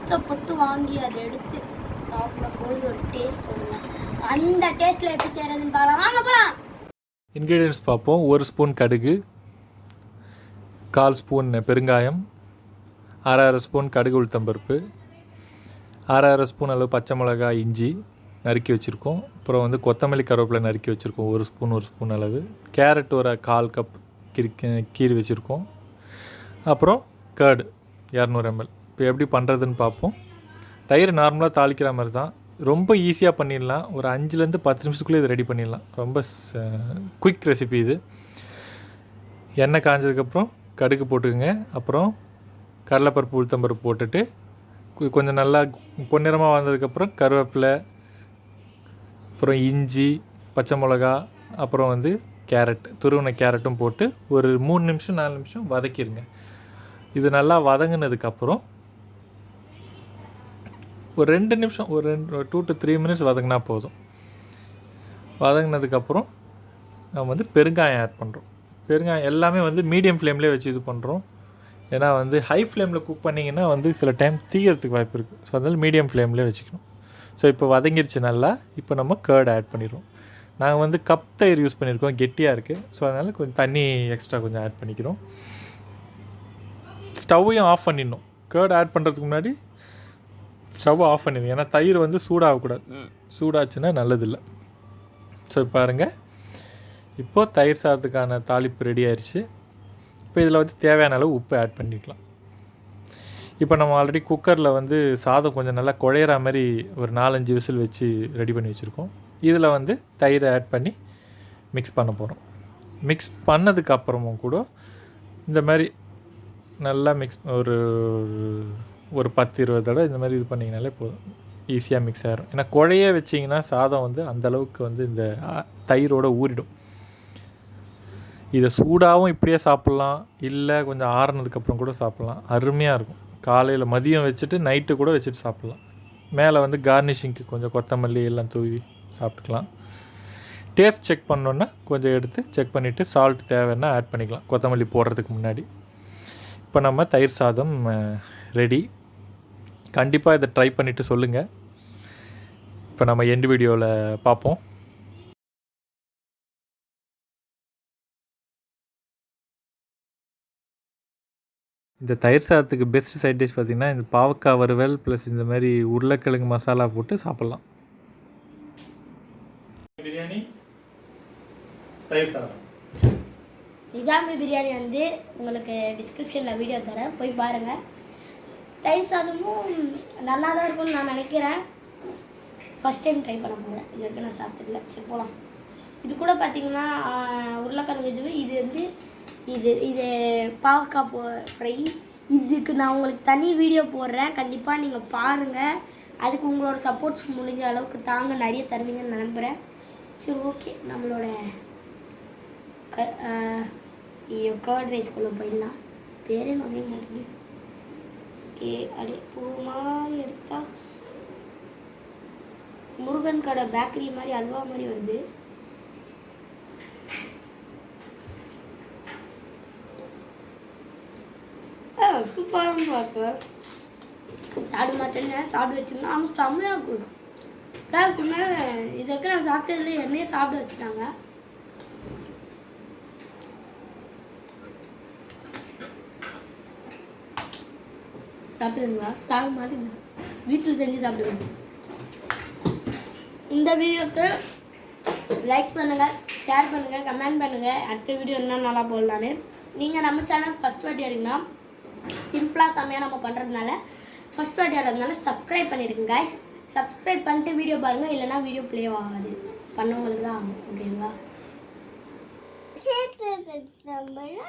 கஷ்டப்பட்டு வாங்கி அதை எடுத்து சாப்பிடும்போது ஒரு டேஸ்ட் வருங்க. அந்த டேஸ்ட்டில் எப்படி செய்கிறதுன்னு பார்க்கலாம், வாங்க போகலாம். இன்க்ரீடியன்ட்ஸ் பார்ப்போம். 1 ஸ்பூன் கடுகு, 1/4 ஸ்பூன் பெருங்காயம், 1/2 ஸ்பூன் கடுகு உளுத்தம்பருப்பு, 1/2 ஸ்பூன் அளவு பச்சை மிளகாய் இஞ்சி நறுக்கி வச்சுருக்கோம். அப்புறம் வந்து கொத்தமல்லி கருவேப்பிலை நறுக்கி வச்சுருக்கோம் 1 ஸ்பூன் அளவு. கேரட் ஒரு 1/4 கப் கீறி வச்சுருக்கோம். அப்புறம் கர்டு 200 ml. இப்போ எப்படி பண்ணுறதுன்னு பார்ப்போம். தயிர் நார்மலாக தாளிக்கிற மாதிரி தான், ரொம்ப ஈஸியாக பண்ணிடலாம். ஒரு 5லேருந்து 10 நிமிஷத்துக்குள்ளே இது ரெடி பண்ணிடலாம். ரொம்ப குயிக் ரெசிபி இது. எண்ணெய் காஞ்சதுக்கப்புறம் கடுகு போட்டுக்கோங்க. அப்புறம் கடலைப்பருப்பு உளுத்தம்பருப்பு போட்டுட்டு கொஞ்சம் நல்லா பொன்னிறமாக வந்ததுக்கப்புறம் கருவேப்பிலை, அப்புறம் இஞ்சி, பச்சை மிளகா, அப்புறம் வந்து கேரட், துருவின கேரட்டும் போட்டு ஒரு 3 நிமிஷம் 4 நிமிஷம் வதக்கிடுங்க. இது நல்லா வதங்கினதுக்கப்புறம் ஒரு 2 நிமிஷம், ஒரு 2 to 3 minutes வதங்கினா போதும். வதங்கினதுக்கப்புறம் நம்ம வந்து பெருங்காயம் ஆட் பண்ணுறோம். பெருங்காயம் எல்லாமே வந்து மீடியம் ஃப்ளேம்லேயே வச்சு இது பண்ணுறோம். ஏன்னா வந்து ஹை ஃப்ளேமில் குக் பண்ணிங்கன்னா வந்து சில டைம் தீயறதுக்கு வாய்ப்பு இருக்குது. ஸோ அதனால் மீடியம் ஃப்ளேம்லேயே வச்சுக்கணும். ஸோ இப்போ வதங்கிருச்சு நல்லா. இப்போ நம்ம கர்ட் ஆட் பண்ணிடுவோம். நாங்கள் வந்து கப் தயிர் யூஸ் பண்ணியிருக்கோம், கெட்டியாக இருக்குது. ஸோ அதனால் கொஞ்சம் தண்ணி எக்ஸ்ட்ரா கொஞ்சம் ஆட் பண்ணிக்கிறோம். ஸ்டவ்வையும் ஆஃப் பண்ணிடணும். கர்ட் ஆட் பண்ணுறதுக்கு முன்னாடி ஸ்டவ் ஆஃப் பண்ணிடணும். ஏன்னா தயிர் வந்து சூடாகக்கூடாது. சூடாச்சுன்னா நல்லதில்லை. ஸோ பாருங்கள், இப்போது தயிர் சாதத்துக்கான தாளிப்பு ரெடி ஆயிடுச்சு. இப்போ இதில் வந்து தேவையான அளவு உப்பு ஆட் பண்ணிக்கலாம். இப்போ நம்ம ஆல்ரெடி குக்கரில் வந்து சாதம் கொஞ்சம் நல்லா குழையிற மாதிரி ஒரு 4-5 விசில் வச்சு ரெடி பண்ணி வச்சுருக்கோம். இதில் வந்து தயிரை ஆட் பண்ணி மிக்ஸ் பண்ண போகிறோம். மிக்ஸ் பண்ணதுக்கப்புறமும் கூட இந்த மாதிரி நல்லா மிக்ஸ் ஒரு 10-20 தடவை இந்த மாதிரி இது பண்ணிங்கனாலே போதும், ஈஸியாக மிக்ஸ் ஆகிடும். ஏன்னா குழைய வச்சிங்கன்னா சாதம் வந்து அந்தளவுக்கு வந்து இந்த தயிரோடு ஊறிடும். இதை சூடாகவும் இப்படியே சாப்பிட்லாம், இல்லை கொஞ்சம் ஆறுனதுக்கப்புறம் கூட சாப்பிட்லாம். அருமையாக இருக்கும். காலையில் மதியம் வச்சுட்டு நைட்டு கூட வச்சுட்டு சாப்பிட்லாம். மேலே வந்து கார்னிஷிங்க்கு கொஞ்சம் கொத்தமல்லி எல்லாம் தூவி சாப்பிட்டுக்கலாம். டேஸ்ட் செக் பண்ணோன்னா கொஞ்சம் எடுத்து செக் பண்ணிவிட்டு சால்ட் தேவைன்னா ஆட் பண்ணிக்கலாம் கொத்தமல்லி போடுறதுக்கு முன்னாடி. இப்போ நம்ம தயிர் சாதம் ரெடி. கண்டிப்பாக இதை ட்ரை பண்ணிவிட்டு சொல்லுங்கள். இப்போ நம்ம எண்டு வீடியோவில் பார்ப்போம். இந்த தயிர் சாதத்துக்கு பெஸ்ட் சைட் டிஷ் பார்த்திங்கன்னா இந்த பாவக்காய் வறுவல் ப்ளஸ் இந்த மாதிரி உருளைக்கிழங்கு மசாலா போட்டு சாப்பிட்லாம். பிரியாணி, தயிர் சாதம். நிஜாமி பிரியாணி வந்து உங்களுக்கு டிஸ்கிரிப்ஷனில் வீடியோ தரேன், போய் பாருங்கள். தயிர் சாதமும் நல்லா தான் இருக்கும்னு நான் நினைக்கிறேன். ஃபஸ்ட் டைம் ட்ரை பண்ண போகிறேன். இது வரைக்கும் நான் சாப்பிட்டதில்ல. சரி போகலாம். இது கூட பார்த்திங்கன்னா உருளைக்கிழங்கு இது வந்து இது பாவக்காய் ஃப்ரை. இதுக்கு நான் உங்களுக்கு தனி வீடியோ போடுறேன், கண்டிப்பாக நீங்கள் பாருங்கள். அதுக்கு உங்களோட சப்போர்ட்ஸ் முடிஞ்ச அளவுக்கு தாங்க, நிறைய தருவீங்கன்னு நம்புகிறேன். சரி ஓகே, நம்மளோட கர்ட் ரைஸ்குள்ளே போயிடலாம். பேரே நோங்க மாட்டேங்குது. ஓகே, அப்படியே பூ மாதிரி எடுத்தா முருகன் கடை பேக்கரி மாதிரி அல்வா மாதிரி வருது. சூப்பராக பார்க்க சாப்பிட மாட்டேன்னு சாப்பிட வச்சுருந்தோம். ஆனால் செம்மையாக இருக்கும். இதுக்கு மேலே இதுக்கு நான் சாப்பிட்டதில்ல, என்னையே சாப்பிட வச்சுட்டாங்க. சாப்பிடுங்களா? சாப்பிட மாட்டேங்க, வீட்டில் செஞ்சு சாப்பிடுங்க. இந்த வீடியோக்கு லைக் பண்ணுங்கள், ஷேர் பண்ணுங்கள், கமெண்ட் பண்ணுங்கள். அடுத்த வீடியோ என்ன நல்லா போடலான்னு. நீங்கள் நம்ம சேனல் ஃபஸ்ட் வாட்டி வரீங்கன்னா சிம்பிளாக செம்மையாக நம்ம பண்ணுறதுனால ஃபஸ்ட் வாட்டி வரதுனால சப்ஸ்கிரைப் பண்ணிடுங்க கைஸ். சப்ஸ்கிரைப் பண்ணிட்டு வீடியோ பாருங்கள், இல்லைனா வீடியோ ப்ளே ஆகாது. பண்ணவங்களுக்கு தான் ஆகும். ஓகேங்களா? ஷேர் பண்ணுங்க.